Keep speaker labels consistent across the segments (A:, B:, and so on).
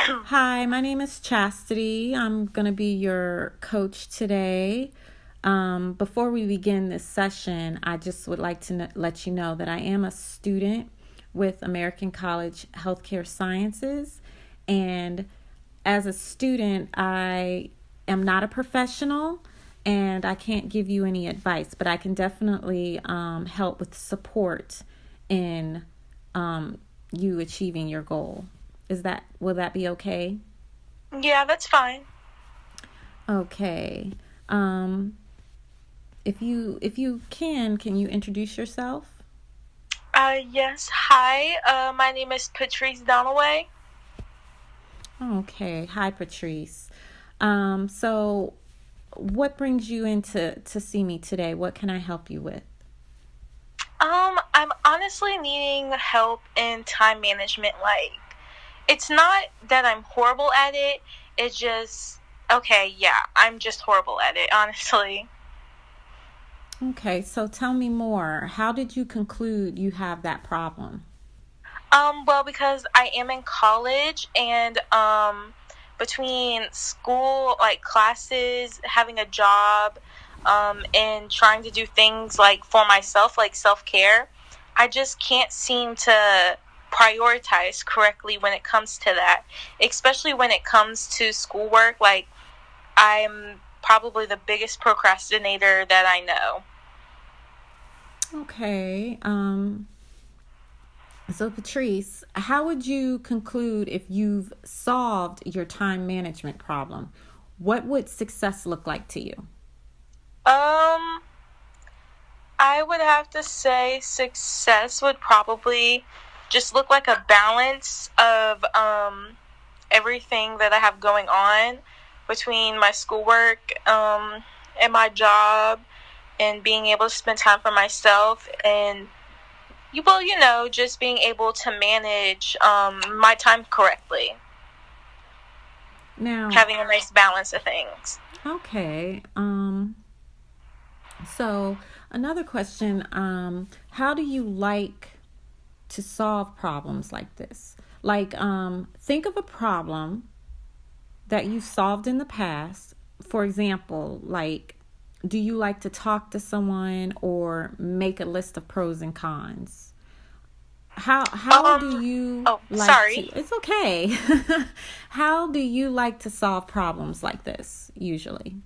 A: Hi, my name is Chastity. I'm going to be your coach today. Before we begin this session, I just would like to let you know that I am a student with American College Healthcare Sciences. And as a student, I am not a professional and I can't give you any advice, but I can definitely help with support in you achieving your goal. Will that be okay?
B: Yeah, that's fine.
A: Okay. If you can you introduce yourself?
B: Yes. Hi. My name is Patrice Donaway.
A: Okay. Hi, Patrice. So what brings you in to see me today? What can I help you with?
B: I'm honestly needing help in time management. Like, it's not that I'm horrible at it. It's just, okay, yeah, I'm just horrible at it, honestly.
A: Okay, so tell me more. How did you conclude you have that problem?
B: Well, because I am in college and, between school, like classes, having a job, and trying to do things like for myself, like self care, I just can't seem to prioritize correctly when it comes to that, especially when it comes to schoolwork. Like, I'm probably the biggest procrastinator that I know.
A: Okay. So Patrice, how would you conclude if you've solved your time management problem? What would success look like to you?
B: Um, I would have to say success would probably just look like a balance of everything that I have going on between my schoolwork and my job and being able to spend time for myself and just being able to manage my time correctly,
A: Now,
B: having a nice balance of things.
A: okay. So another question, how do you like to solve problems like this? Like, think of a problem that you've solved in the past. For example, like, do you like to talk to someone or make a list of pros and cons? How do you
B: Oh,
A: like to?
B: sorry.
A: It's okay. How do you like to solve problems like this usually?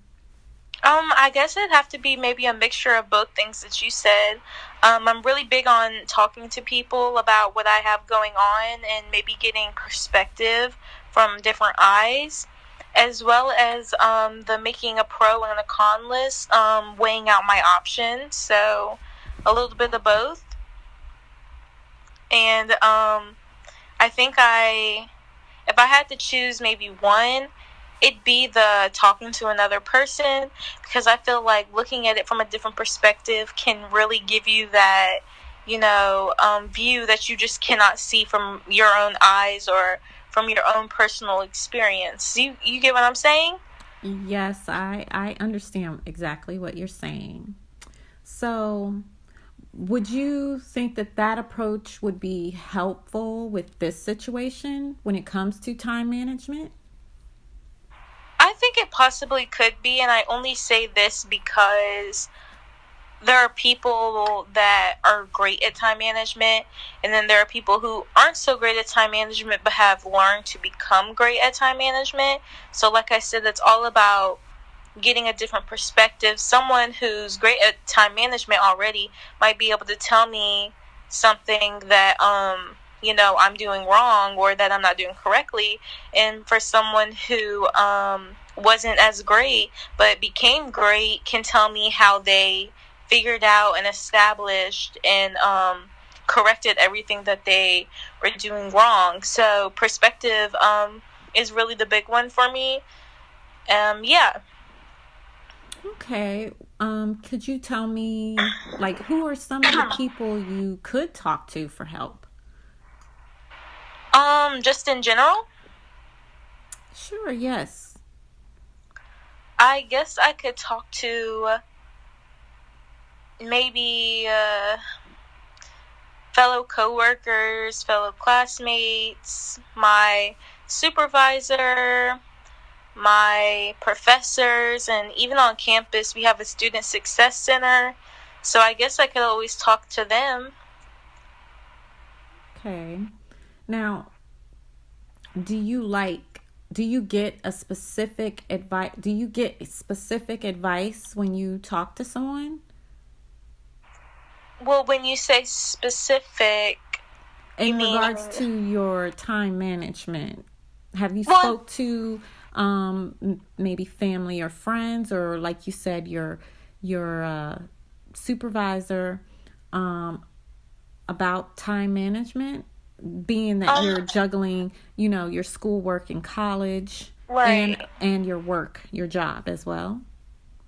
B: I guess it'd have to be maybe a mixture of both things that you said. I'm really big on talking to people about what I have going on and maybe getting perspective from different eyes, as well as the making a pro and a con list, weighing out my options. So a little bit of both. And I think if I had to choose maybe one, it'd be the talking to another person because I feel like looking at it from a different perspective can really give you that, view that you just cannot see from your own eyes or from your own personal experience. You get what I'm saying?
A: Yes, I understand exactly what you're saying. So, would you think that that approach would be helpful with this situation when it comes to time management?
B: I think it possibly could be, and I only say this because there are people that are great at time management, and then there are people who aren't so great at time management but have learned to become great at time management. So, like I said, it's all about getting a different perspective. Someone who's great at time management already might be able to tell me something that I'm doing wrong or that I'm not doing correctly. And for someone who wasn't as great but became great can tell me how they figured out and established and corrected everything that they were doing wrong. So perspective is really the big one for me. Yeah.
A: Okay. Could you tell me, like, who are some of the people you could talk to for help?
B: Just in general,
A: Sure, yes.
B: I guess I could talk to maybe fellow coworkers, fellow classmates, my supervisor, my professors, and even on campus we have a student success center. So I guess I could always talk to them.
A: Okay. Now, do you get a specific advice? Do you get specific advice when you talk to someone?
B: Well, when you say specific, you
A: In
B: mean,
A: regards to your time management, have you
B: well,
A: spoke to maybe family or friends, or like you said, your supervisor about time management, being that you're juggling, your schoolwork in college
B: right.
A: and your work, your job as well?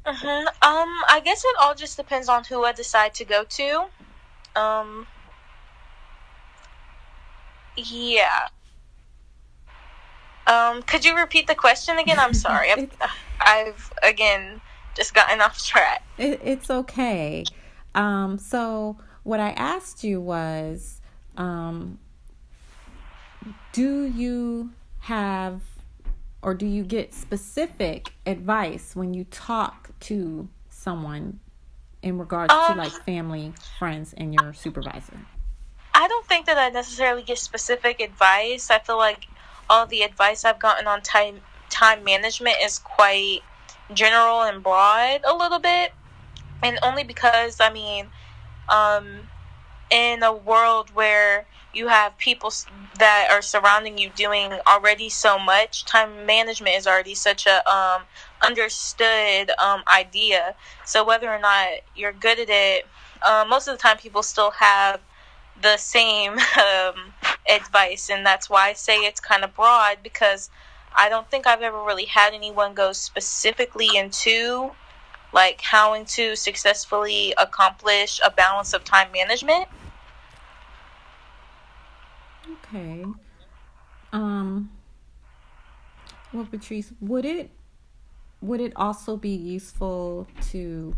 B: I guess it all just depends on who I decide to go to. Yeah. Could you repeat the question again? I'm sorry.
A: It's
B: I've again just gotten off track.
A: it's okay. So what I asked you was, um, do you have or do you get specific advice when you talk to someone in regards to like family, friends, and your supervisor?
B: I don't think that I necessarily get specific advice. I feel like all the advice I've gotten on time management is quite general and broad a little bit, and only because in a world where you have people that are surrounding you doing already so much, time management is already such a understood idea. So whether or not you're good at it, most of the time people still have the same advice, and that's why I say it's kind of broad, because I don't think I've ever really had anyone go specifically into like how to successfully accomplish a balance of time management.
A: Okay. Um, well, Patrice, would it also be useful to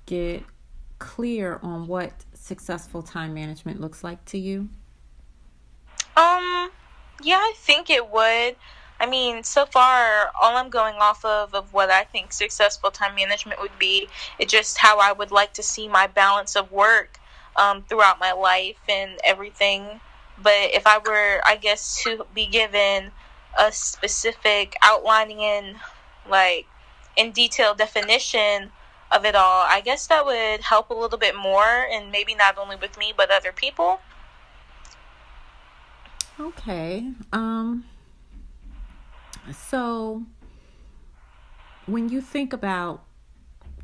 A: get clear on what successful time management looks like to you?
B: Yeah, I think it would. I mean, so far, all I'm going off of what I think successful time management would be, it's just how I would like to see my balance of work throughout my life and everything. But if I were, I guess, to be given a specific outlining and like in detailed definition of it all, I guess that would help a little bit more, and maybe not only with me but other people.
A: Okay. So when you think about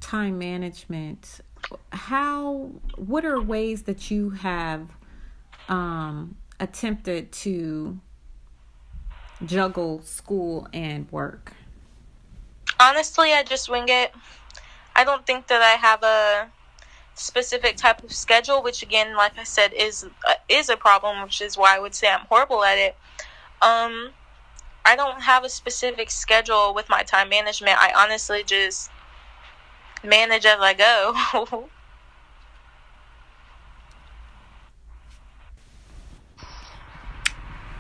A: time management, what are ways that you have attempted to juggle school and work?
B: Honestly, I just wing it. I don't think that I have a specific type of schedule, which again, like I said, is a problem, which is why I would say I'm horrible at it. Um, I don't have a specific schedule with my time management. I honestly just manage as I go.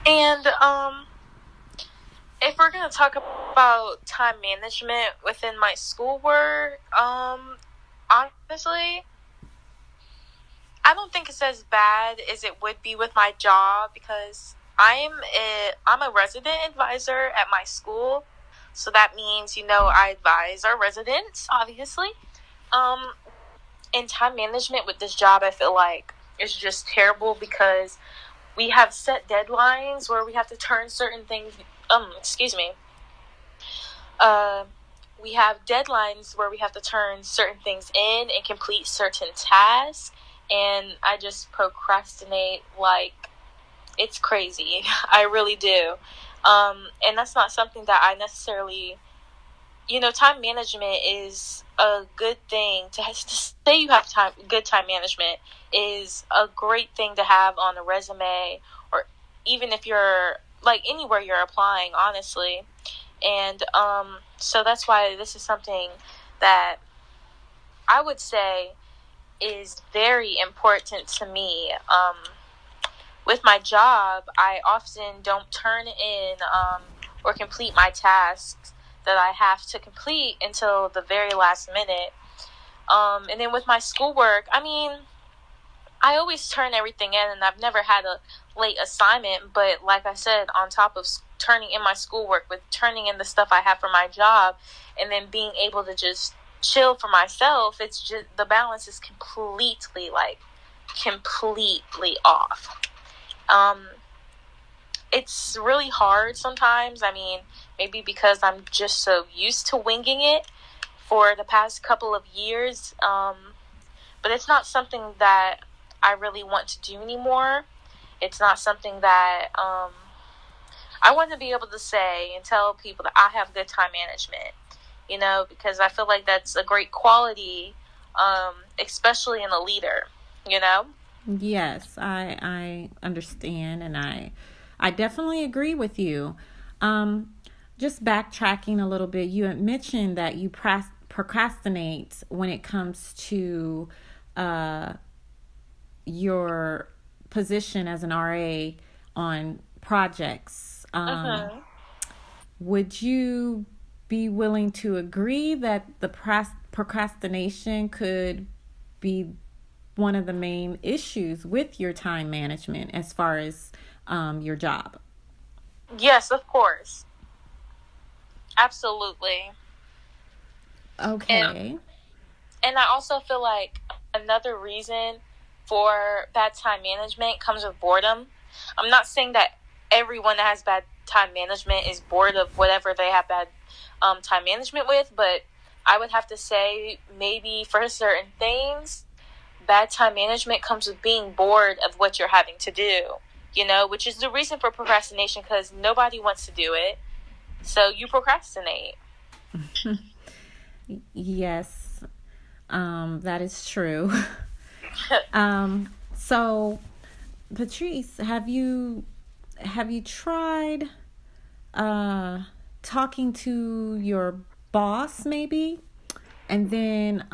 B: And if we're gonna talk about time management within my schoolwork, honestly, I don't think it's as bad as it would be with my job, because I'm a resident advisor at my school, so that means I advise our residents, obviously. Um, in time management with this job, I feel like it's just terrible, because we have set deadlines where we have to turn certain things. Excuse me. Uh, we have deadlines where we have to turn certain things in and complete certain tasks, and I just procrastinate like it's crazy. I really do. And that's not something that I necessarily, time management is a good thing to say. You have good time management is a great thing to have on a resume, or even if you're like anywhere you're applying, honestly. And so that's why this is something that I would say is very important to me. with my job, I often don't turn in or complete my tasks that I have to complete until the very last minute. And then with my schoolwork, I mean, I always turn everything in, and I've never had a late assignment. But like I said, on top of turning in my schoolwork, with turning in the stuff I have for my job, and then being able to just chill for myself, it's just the balance is completely off. It's really hard sometimes. I mean, maybe because I'm just so used to winging it for the past couple of years. But it's not something that I really want to do anymore. It's not something that I want to be able to say and tell people that I have good time management, because I feel like that's a great quality, especially in a leader,
A: Yes, I understand, and I definitely agree with you. Just backtracking a little bit, you had mentioned that you procrastinate when it comes to your position as an RA on projects. Would you be willing to agree that the procrastination could be one of the main issues with your time management as far as your job?
B: Yes, of course. Absolutely.
A: Okay.
B: And I also feel like another reason for bad time management comes with boredom. I'm not saying that everyone that has bad time management is bored of whatever they have bad time management with, but I would have to say maybe for certain things, bad time management comes with being bored of what you're having to do, which is the reason for procrastination, because nobody wants to do it. So you procrastinate.
A: Yes, that is true. So, Patrice, have you tried talking to your boss maybe, and then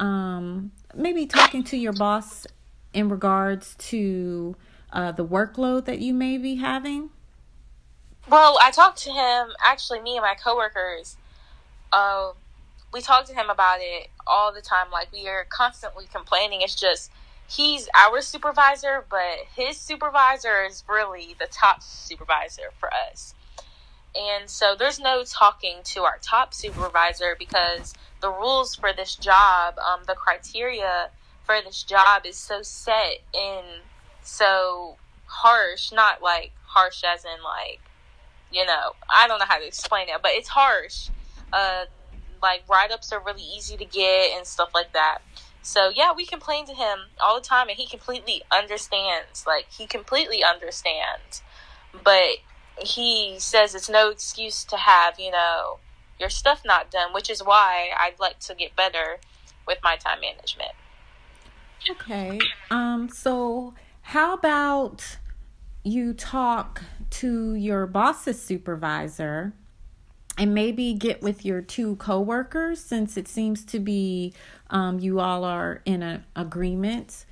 A: maybe talking to your boss in regards to the workload that you may be having?
B: Well, I talked to him, actually, me and my coworkers, we talk to him about it all the time. Like, we are constantly complaining. It's just, he's our supervisor, but his supervisor is really the top supervisor for us. And so there's no talking to our top supervisor, because the rules for this job, the criteria for this job is so set and so harsh, not like harsh as in like, I don't know how to explain it, but it's harsh. Like, write-ups are really easy to get and stuff like that. So, yeah, we complain to him all the time, and he completely understands. Like, he completely understands. But he says it's no excuse to have, your stuff not done, which is why I'd like to get better with my time management.
A: Okay. So how about you talk to your boss's supervisor and maybe get with your two coworkers, since it seems to be you all are in an agreement,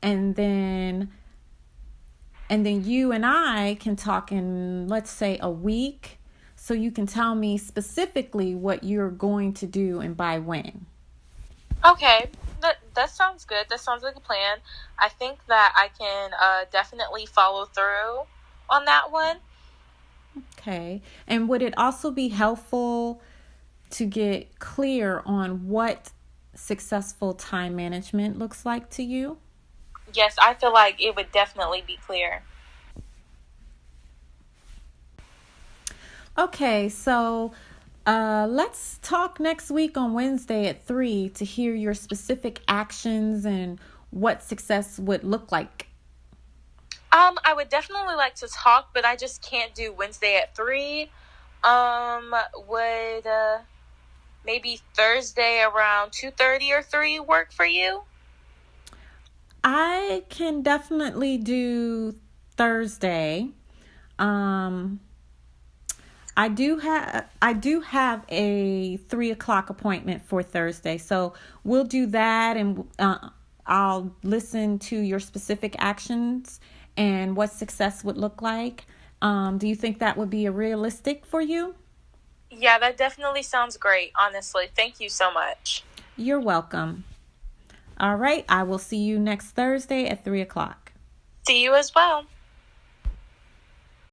A: and then you and I can talk in, let's say, a week, so you can tell me specifically what you're going to do and by when.
B: Okay, that sounds good. That sounds like a plan. I think that I can definitely follow through on that one.
A: Okay. And would it also be helpful to get clear on what successful time management looks like to you?
B: Yes, I feel like it would definitely be clear.
A: Okay, so let's talk next week on Wednesday at 3 to hear your specific actions and what success would look like.
B: I would definitely like to talk, but I just can't do Wednesday at 3. Would maybe Thursday around 2:30 or 3 work for you?
A: I can definitely do Thursday. I do have a 3:00 appointment for Thursday, so we'll do that, and I'll listen to your specific actions, and what success would look like. Do you think that would be a realistic for you?
B: Yeah, that definitely sounds great, honestly. Thank you so much.
A: You're welcome. All right, I will see you next Thursday at 3 o'clock.
B: See you as well.